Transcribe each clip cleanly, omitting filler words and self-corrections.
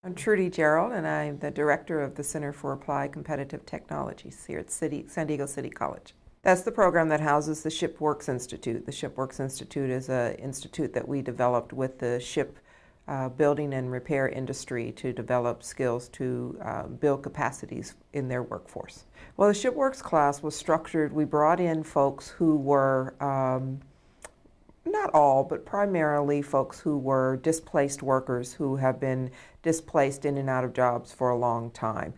I'm Trudy Gerald, and I'm the director of the Center for Applied Competitive Technologies here at San Diego City College. That's the program that houses the ShipWorks Institute. The ShipWorks Institute is an institute that we developed with the ship building and repair industry to develop skills to build capacities in their workforce. Well, the ShipWorks class was structured, we brought in folks who were not all, but primarily folks who were displaced workers who have been displaced in and out of jobs for a long time.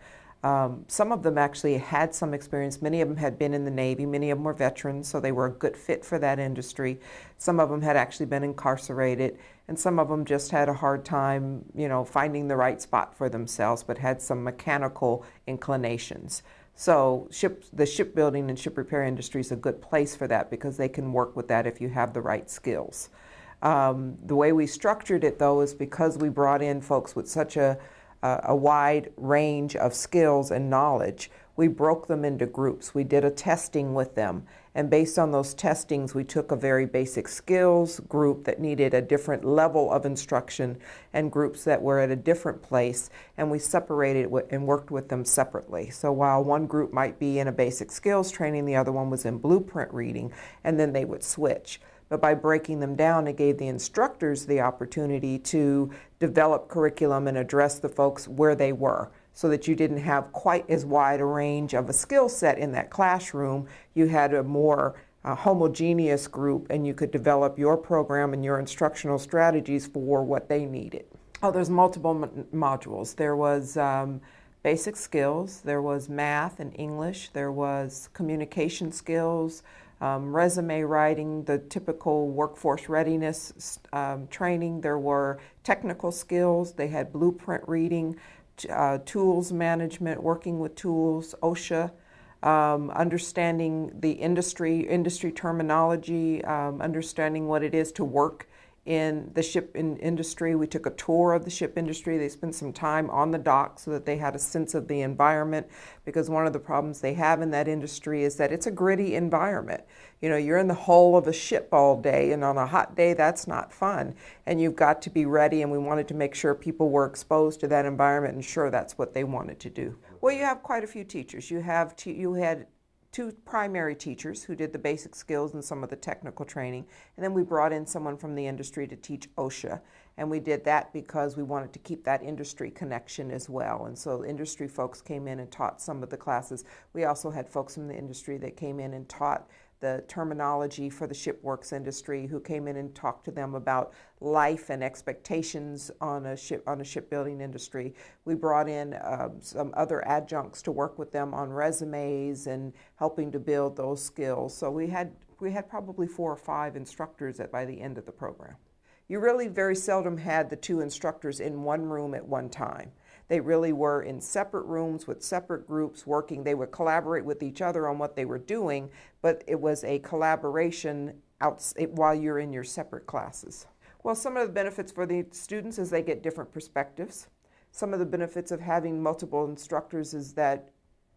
Some of them actually had some experience. Many of them had been in the Navy. Many of them were veterans, so they were a good fit for that industry. Some of them had actually been incarcerated, and some of them just had a hard time, finding the right spot for themselves, but had some mechanical inclinations. So the shipbuilding and ship repair industry is a good place for that because they can work with that if you have the right skills. The way we structured it, though, is because we brought in folks with such a wide range of skills and knowledge, we broke them into groups. We did a testing with them, and based on those testings, we took a very basic skills group that needed a different level of instruction and groups that were at a different place, and we separated and worked with them separately. So while one group might be in a basic skills training, the other one was in blueprint reading, and then they would switch. But by breaking them down, it gave the instructors the opportunity to develop curriculum and address the folks where they were, so that you didn't have quite as wide a range of a skill set in that classroom. You had a more homogeneous group, and you could develop your program and your instructional strategies for what they needed. Oh, there's multiple modules. There was basic skills, there was math and English, there was communication skills, resume writing, the typical workforce readiness training. There were technical skills. They had blueprint reading, tools management, working with tools, OSHA, understanding the industry terminology, understanding what it is to work in the ship industry. We took a tour of the ship industry. They spent some time on the dock so that they had a sense of the environment, because one of the problems they have in that industry is that it's a gritty environment. You're in the hull of a ship all day, and on a hot day, that's not fun. And you've got to be ready, and we wanted to make sure people were exposed to that environment and sure that's what they wanted to do. Well, you have quite a few teachers. You had two primary teachers who did the basic skills and some of the technical training, and then we brought in someone from the industry to teach OSHA, and we did that because we wanted to keep that industry connection as well. And so industry folks came in and taught some of the classes. We also had folks from the industry that came in and taught the terminology for the shipworks industry, who came in and talked to them about life and expectations on a shipbuilding industry. We brought in some other adjuncts to work with them on resumes and helping to build those skills. So we had probably 4 or 5 instructors by the end of the program. You really very seldom had the 2 instructors in one room at one time. They really were in separate rooms with separate groups working. They would collaborate with each other on what they were doing, but it was a collaboration while you're in your separate classes. Well, some of the benefits for the students is they get different perspectives. Some of the benefits of having multiple instructors is that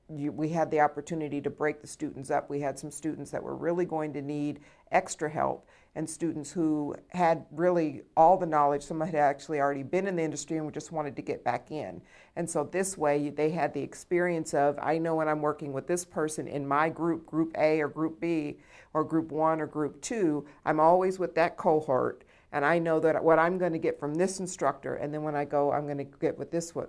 we had the opportunity to break the students up. We had some students that were really going to need extra help, and students who had really all the knowledge. Some had actually already been in the industry and just wanted to get back in. And so this way they had the experience of, I know when I'm working with this person in my group, Group A or Group B or Group 1 or Group 2, I'm always with that cohort. And I know that what I'm going to get from this instructor, and then when I go, I'm going to get with this one,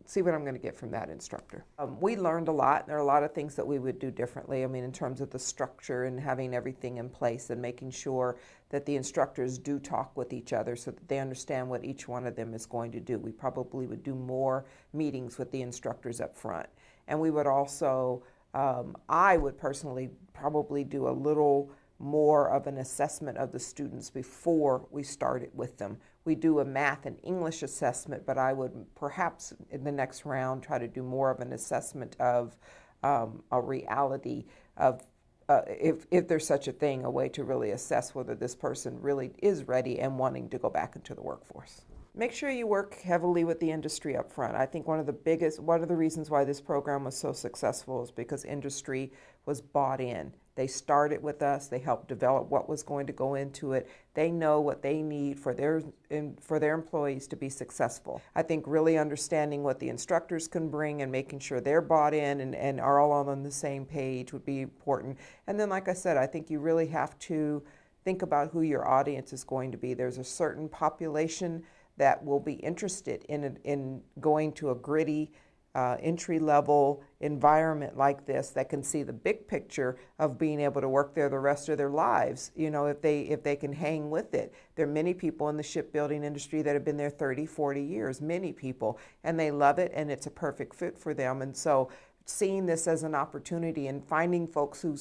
see what I'm going to get from that instructor. We learned a lot. There are a lot of things that we would do differently. In terms of the structure and having everything in place and making sure that the instructors do talk with each other so that they understand what each one of them is going to do. We probably would do more meetings with the instructors up front. And we would also, I would personally probably do a little more of an assessment of the students before we started with them. We do a math and English assessment, but I would perhaps in the next round try to do more of an assessment of a reality of if there's such a thing, a way to really assess whether this person really is ready and wanting to go back into the workforce. Make sure you work heavily with the industry up front. I think one of the reasons why this program was so successful is because industry was bought in. They started with us. They helped develop what was going to go into it. They know what they need for their employees to be successful. I think really understanding what the instructors can bring and making sure they're bought in and are all on the same page would be important. And then, like I said, I think you really have to think about who your audience is going to be. There's a certain population that will be interested in going to a gritty, entry-level environment like this, that can see the big picture of being able to work there the rest of their lives, if they can hang with it. There are many people in the shipbuilding industry that have been there 30, 40 years, many people, and they love it, and it's a perfect fit for them. And so seeing this as an opportunity and finding folks who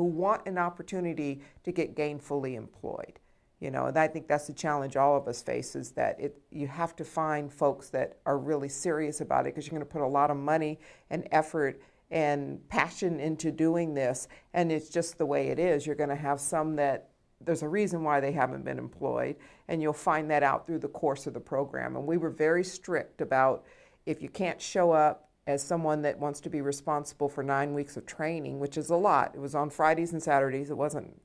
want an opportunity to get gainfully employed. And I think that's the challenge all of us face, is that you have to find folks that are really serious about it, because you're going to put a lot of money and effort and passion into doing this, and it's just the way it is. You're going to have some that there's a reason why they haven't been employed, and you'll find that out through the course of the program. And we were very strict about, if you can't show up as someone that wants to be responsible for 9 weeks of training, which is a lot. It was on Fridays and Saturdays. It wasn't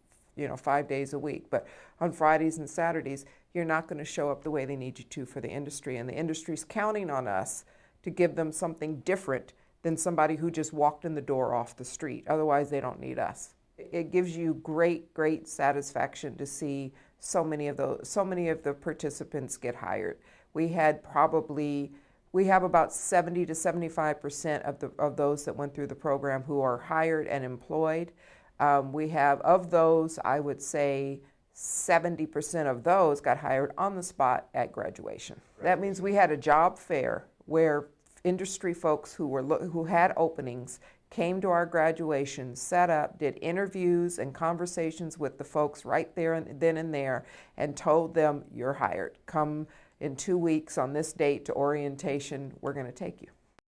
5 days a week, but on Fridays and Saturdays, you're not going to show up the way they need you to for the industry. And the industry's counting on us to give them something different than somebody who just walked in the door off the street. Otherwise, they don't need us. It gives you great, great satisfaction to see so many of the participants get hired. We have about 70 to 75% of those that went through the program who are hired and employed. We have, of those, I would say 70% of those got hired on the spot at graduation. That means we had a job fair where industry folks who had openings came to our graduation, set up, did interviews and conversations with the folks right there and then and there, and told them, you're hired. Come in 2 weeks on this date to orientation, we're going to take you.